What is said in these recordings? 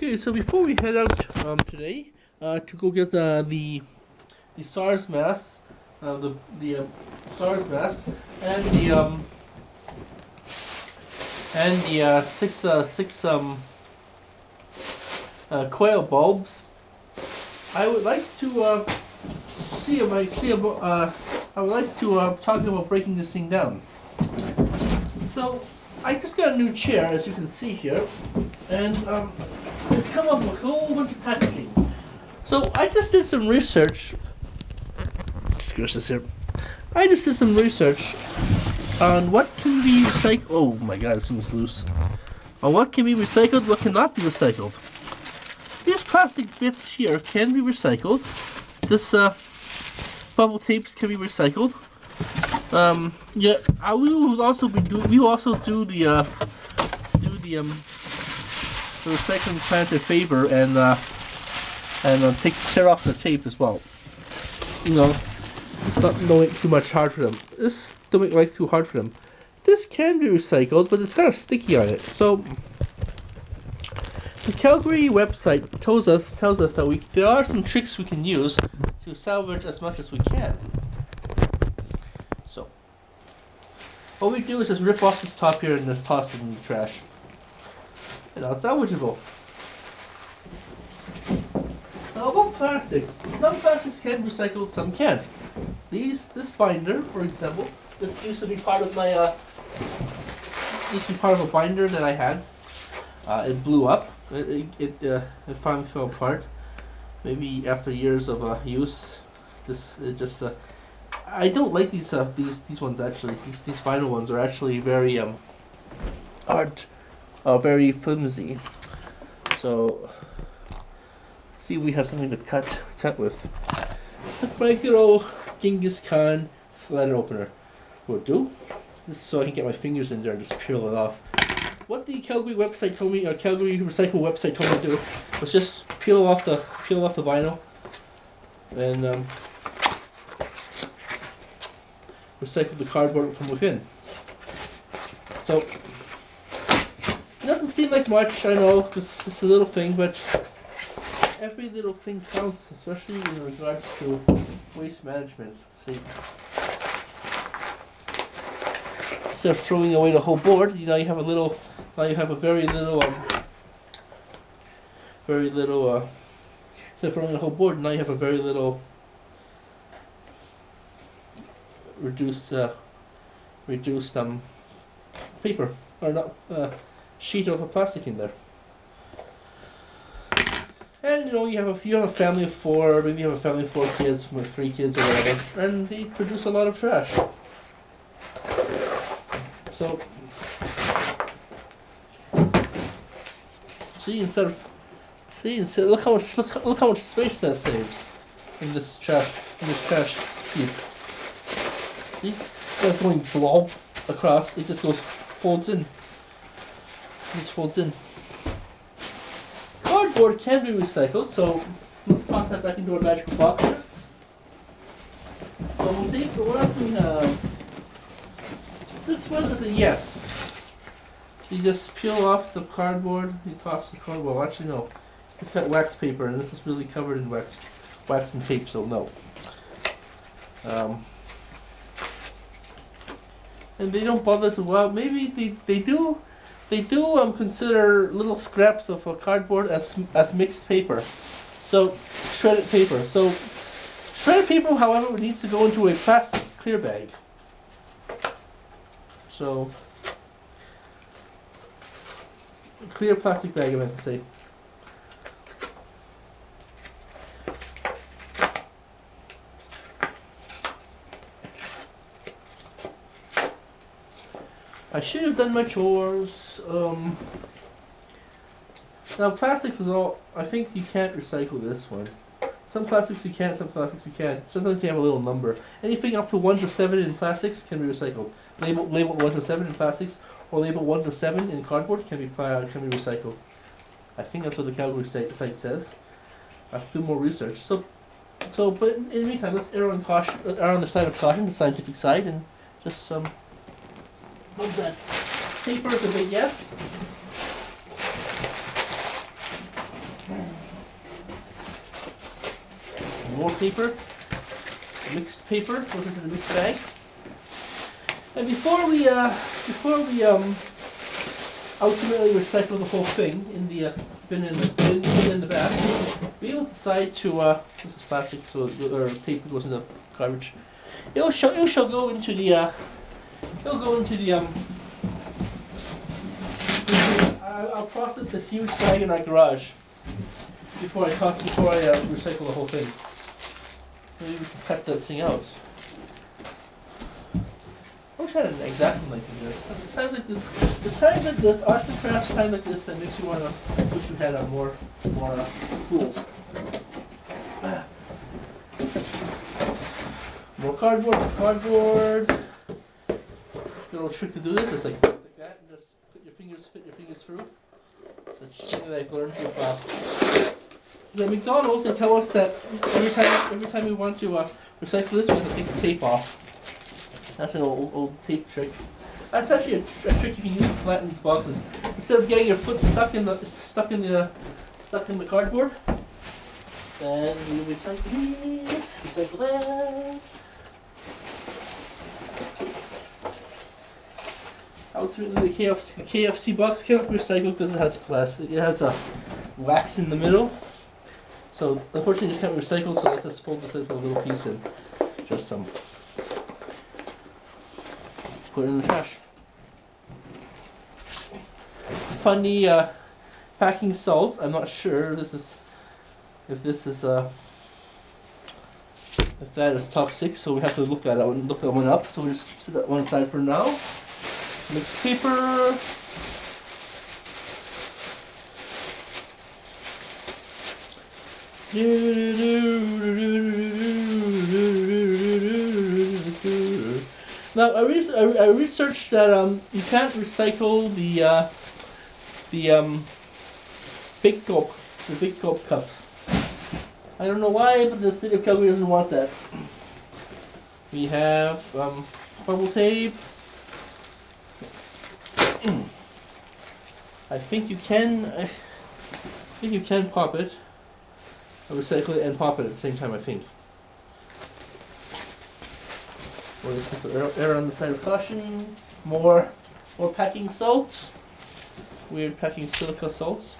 Okay, so before we head out today to go get the SARS mask, the SARS mask, and the six coil bulbs, I would like to I would like to talk about breaking this thing down. So I just got a new chair, as you can see here, and it's come up with a whole bunch of packaging. So I just did some research. Excuse this here. I just did some research on what can be recycled. Oh my God, this thing's loose. On what can be recycled, what cannot be recycled. These plastic bits here can be recycled. This bubble tapes can be recycled. Yeah, we will also do the recycling plant a favor and tear off the tape as well. You know, not make too much hard for them. This don't make life too hard for them. This can be recycled, but it's kind of sticky on it. So the Calgary website tells us that there are some tricks we can use to salvage as much as we can. So what we do is just rip off this top here and just toss it in the trash. And now it's salvageable. Now about plastics. Some plastics can be recycled, some can't. This binder, for example, this used to be part of my a binder that I had. It blew up. It finally fell apart. Maybe after years of use, I don't like these ones actually. These vinyl ones are actually very hard, very flimsy. So see, we have something to cut with. My good old Genghis Khan flathead opener will do. This is so I can get my fingers in there and just peel it off. What the Calgary website told me, or Calgary Recycle website told me to do, was just peel off the vinyl and recycle the cardboard from within. So it doesn't seem like much. I know this is a little thing, but every little thing counts, especially in regards to waste management. See, instead of throwing away the whole board, you have a little. Now you have a very little. Instead of throwing the whole board, now you have a very little reduced paper, or not sheet of plastic in there. And you have a family of four, maybe you have a family of 4 kids with 3 kids or whatever, and they produce a lot of trash. So look how much space that saves in this trash heap. See, instead of going blob across, it just folds in. Cardboard can be recycled, so let's toss that back into our magical box here. So we'll take, what else do we have? This one is a yes. You just peel off the cardboard, you toss the cardboard. Well, actually no, it's got wax paper and this is really covered in wax and tape, so no. And they don't bother to, well, maybe they do consider little scraps of cardboard as mixed paper, so shredded paper. So shredded paper, however, needs to go into a plastic clear bag. So a clear plastic bag, I meant to say. I should have done my chores. Now plastics is all, I think you can't recycle this one. Some plastics you can, some plastics you can't. Sometimes they have a little number. Anything up to 1 to 7 in plastics can be recycled. Labeled 1 to 7 in plastics, or labeled 1 to 7 in cardboard can be recycled. I think that's what the Calgary site says. I have to do more research. So, but in the meantime, let's err on the side of caution, the scientific side, and just move that paper is a big yes. more paper, mixed paper, goes into the mixed bag. And before we ultimately recycle the whole thing in the bin in the back, we will decide to this is plastic, so or paper goes in the garbage. It shall go into the I'll process the huge bag in our garage before I recycle the whole thing. Maybe we can cut that thing out. I wish I had an exact one like this. It's times like this, arts and crafts times like this that makes you wanna wish you had more tools. More cardboard. Good old trick to do this is like that and just fit your fingers through. It's a thing that I've learned with at McDonald's. They tell us that every time we want to recycle this, we have to take the tape off. That's an old tape trick. That's actually a trick you can use to flatten these boxes. Instead of getting your foot stuck in the cardboard, then we recycle these, recycle that. Ultimately, the KFC box can't be recycled because it has plastic. It has a wax in the middle. So unfortunately, this can't be recycled. So let's just fold this into a little piece and just put it in the trash. Funny packing salt. I'm not sure if that is toxic. So we have to look that one up. So we just set that one aside for now. Mixed paper. Now I researched that you can't recycle the big gulp cups. I don't know why, but the city of Calgary doesn't want that. We have bubble tape. I think you can pop it, recycle it, and pop it at the same time. I think. We'll just put the air on the side of caution. More packing salts. Weird packing silica salts.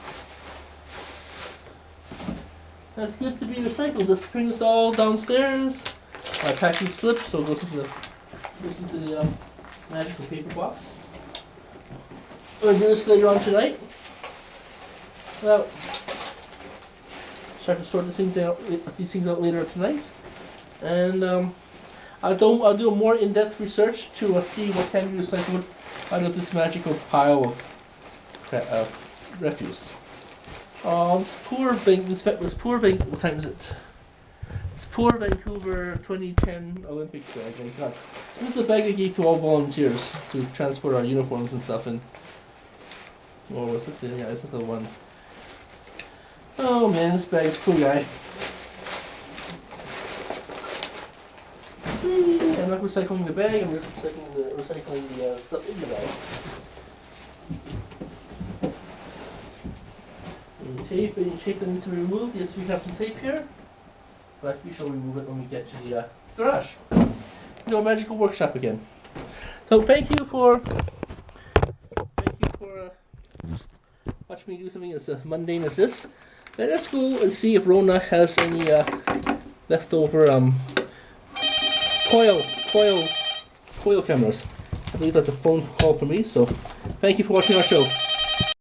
That's good to be recycled. Let's bring this all downstairs. Packing slip, so it goes into the magical paper box. We're going to do this later on tonight. Well, start to sort these things out later tonight, and I'll do a more in-depth research to see what can be recycled out of this magical pile of refuse. Oh, this poor what time is it? This poor Vancouver 2010 Olympic bag. My God, this is the bag I gave to all volunteers to transport our uniforms and stuff. And what was it? Yeah, this is the one. Oh man, this bag's cool, guy. I'm not recycling the bag. I'm just recycling the stuff in the bag. Any tape that needs to be removed? Yes, we have some tape here, but we shall remove it when we get to the garage. Magical workshop again. So thank you for watching me do something as mundane as this. Let us go and see if Rona has any leftover coil cameras. I believe that's a phone call for me. So thank you for watching our show.